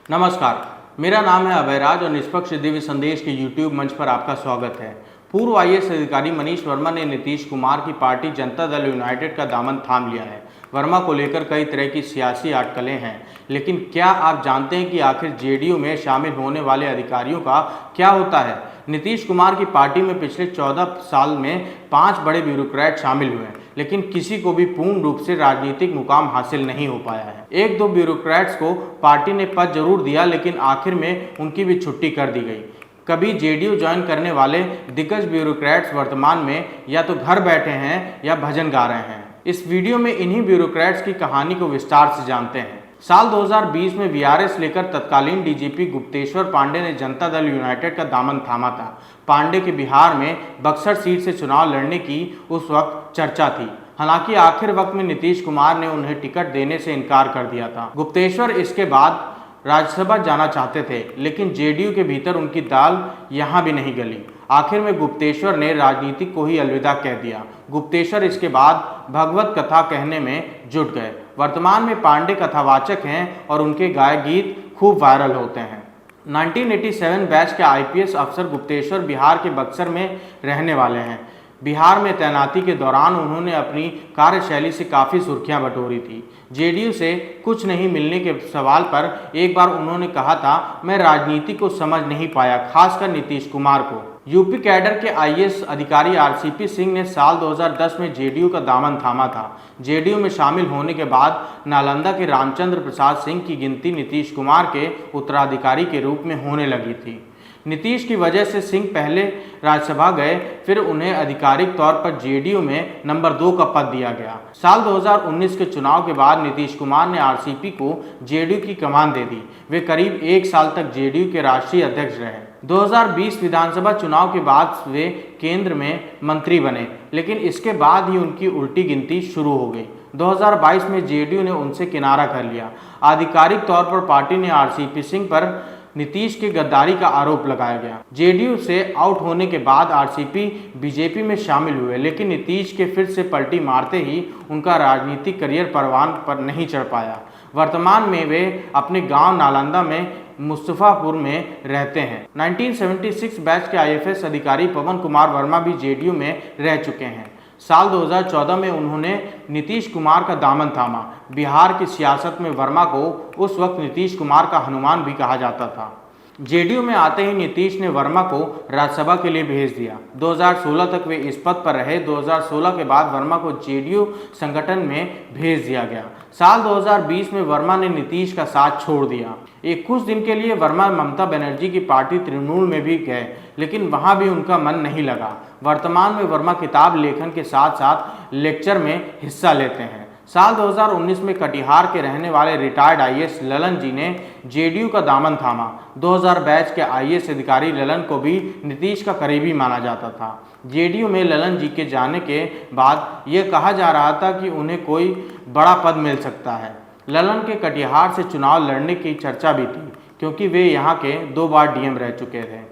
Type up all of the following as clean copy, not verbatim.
नमस्कार, मेरा नाम है अभयराज और निष्पक्ष दिव्य संदेश के YouTube मंच पर आपका स्वागत है। पूर्व आईएएस अधिकारी मनीष वर्मा ने नीतीश कुमार की पार्टी जनता दल यूनाइटेड का दामन थाम लिया है। वर्मा को लेकर कई तरह की सियासी अटकलें हैं, लेकिन क्या आप जानते हैं कि आखिर जेडीयू में शामिल होने वाले अधिकारियों का क्या होता है? नीतीश कुमार की पार्टी में पिछले 14 साल में 5 बड़े ब्यूरोक्रेट शामिल हुए, लेकिन किसी को भी पूर्ण रूप से राजनीतिक मुकाम हासिल नहीं हो पाया है। एक दो ब्यूरोक्रेट्स को पार्टी ने पद जरूर दिया, लेकिन आखिर में उनकी भी छुट्टी कर दी गई। कभी जेडीयू ज्वाइन करने वाले दिग्गज ब्यूरोक्रेट्स वर्तमान में या तो घर बैठे हैं या भजन गा रहे हैं। इस वीडियो में इन्हीं ब्यूरोक्रेट्स की कहानी को विस्तार से जानते हैं। साल 2020 में वीआरएस लेकर तत्कालीन डीजीपी गुप्तेश्वर पांडे ने जनता दल यूनाइटेड का दामन थामा था। पांडे के बिहार में बक्सर सीट से चुनाव लड़ने की उस वक्त चर्चा थी। हालांकि आखिर वक्त में नीतीश कुमार ने उन्हें टिकट देने से इनकार कर दिया था। गुप्तेश्वर इसके बाद राज्यसभा जाना चाहते थे, लेकिन जेडीयू के भीतर उनकी दाल यहां भी नहीं गली। आखिर में गुप्तेश्वर ने राजनीति को ही अलविदा कह दिया। गुप्तेश्वर इसके बाद भगवत कथा कहने में जुट गए। वर्तमान में पांडे कथावाचक हैं और उनके गाए गीत खूब वायरल होते हैं। 1987 बैच के आईपीएस अफसर गुप्तेश्वर बिहार के बक्सर में रहने वाले हैं। बिहार में तैनाती के दौरान उन्होंने अपनी कार्यशैली से काफ़ी सुर्खियां बटोरी थी। जेडीयू से कुछ नहीं मिलने के सवाल पर एक बार उन्होंने कहा था, मैं राजनीति को समझ नहीं पाया, खासकर नीतीश कुमार को। यूपी कैडर के आईएएस अधिकारी आरसीपी सिंह ने साल 2010 में जेडीयू का दामन थामा था। जेडीयू में शामिल होने के बाद नालंदा के रामचंद्र प्रसाद सिंह की गिनती नीतीश कुमार के उत्तराधिकारी के रूप में होने लगी थी। नीतीश की वजह से सिंह पहले राज्यसभा गए, फिर उन्हें आधिकारिक तौर पर जेडीयू में नंबर 2 का पद दिया गया। साल 2019 के चुनाव के बाद नीतीश कुमार ने आरसीपी को जेडीयू की कमान दे दी। वे करीब 1 साल तक जेडीयू के राष्ट्रीय अध्यक्ष रहे। 2020 विधानसभा चुनाव के बाद वे केंद्र में मंत्री बने, लेकिन इसके बाद ही उनकी उल्टी गिनती शुरू हो गई। 2022 में जेडीयू ने उनसे किनारा कर लिया। आधिकारिक तौर पर पार्टी ने आरसीपी सिंह पर नीतीश की गद्दारी का आरोप लगाया गया। जेडीयू से आउट होने के बाद आरसीपी बीजेपी में शामिल हुए, लेकिन नीतीश के फिर से पलटी मारते ही उनका राजनीतिक करियर परवान पर नहीं चढ़ पाया। वर्तमान में वे अपने गांव नालंदा में मुस्तफापुर में रहते हैं। 1976 बैच के आईएफएस अधिकारी पवन कुमार वर्मा भी जेडीयू में रह चुके हैं। साल 2014 में उन्होंने नीतीश कुमार का दामन थामा। बिहार की सियासत में वर्मा को उस वक्त नीतीश कुमार का हनुमान भी कहा जाता था। जेडीयू में आते ही नीतीश ने वर्मा को राज्यसभा के लिए भेज दिया। 2016 तक वे इस पद पर रहे। 2016 के बाद वर्मा को जेडीयू संगठन में भेज दिया गया। साल 2020 में वर्मा ने नीतीश का साथ छोड़ दिया। एक कुछ दिन के लिए वर्मा ममता बनर्जी की पार्टी तृणमूल में भी गए, लेकिन वहां भी उनका मन नहीं लगा। वर्तमान में वर्मा किताब लेखन के साथ साथ लेक्चर में हिस्सा लेते हैं। साल 2019 में कटिहार के रहने वाले रिटायर्ड आईएएस ललन जी ने जेडीयू का दामन थामा। 2000 बैच के आईएएस अधिकारी ललन को भी नीतीश का करीबी माना जाता था। जेडीयू में ललन जी के जाने के बाद यह कहा जा रहा था कि उन्हें कोई बड़ा पद मिल सकता है। ललन के कटिहार से चुनाव लड़ने की चर्चा भी थी, क्योंकि वे यहाँ के 2 बार डीएम रह चुके थे।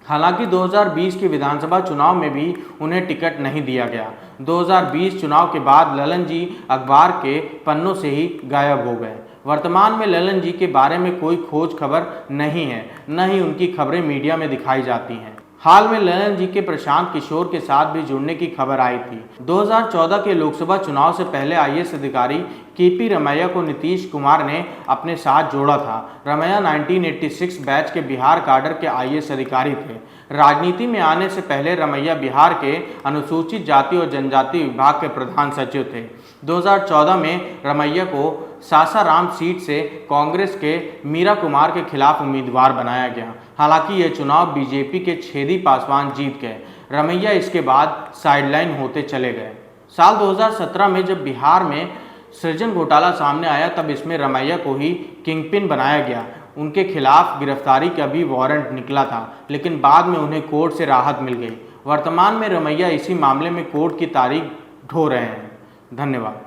हालांकि 2020 के विधानसभा चुनाव में भी उन्हें टिकट नहीं दिया गया। 2020 चुनाव के बाद ललन जी अखबार के पन्नों से ही गायब हो गए। वर्तमान में ललन जी के बारे में कोई खोज खबर नहीं है, न ही उनकी खबरें मीडिया में दिखाई जाती हैं। हाल में ललन जी के प्रशांत किशोर के साथ भी जुड़ने की खबर आई थी। 2014 के लोकसभा चुनाव से पहले आईएएस अधिकारी केपी रमैया को नीतीश कुमार ने अपने साथ जोड़ा था। रमैया 1986 बैच के बिहार काडर के आईएएस अधिकारी थे। राजनीति में आने से पहले रमैया बिहार के अनुसूचित जाति और जनजाति विभाग के प्रधान सचिव थे। 2014 में रमैया को सासाराम सीट से कांग्रेस के मीरा कुमार के खिलाफ उम्मीदवार बनाया गया। हालांकि यह चुनाव बीजेपी के छेदी पासवान जीत गए। रमैया इसके बाद साइडलाइन होते चले गए। साल 2017 में जब बिहार में सृजन घोटाला सामने आया, तब इसमें रमैया को ही किंगपिन बनाया गया। उनके खिलाफ गिरफ्तारी का भी वारंट निकला था, लेकिन बाद में उन्हें कोर्ट से राहत मिल गई। वर्तमान में रमैया इसी मामले में कोर्ट की तारीख ढो रहे हैं। धन्यवाद।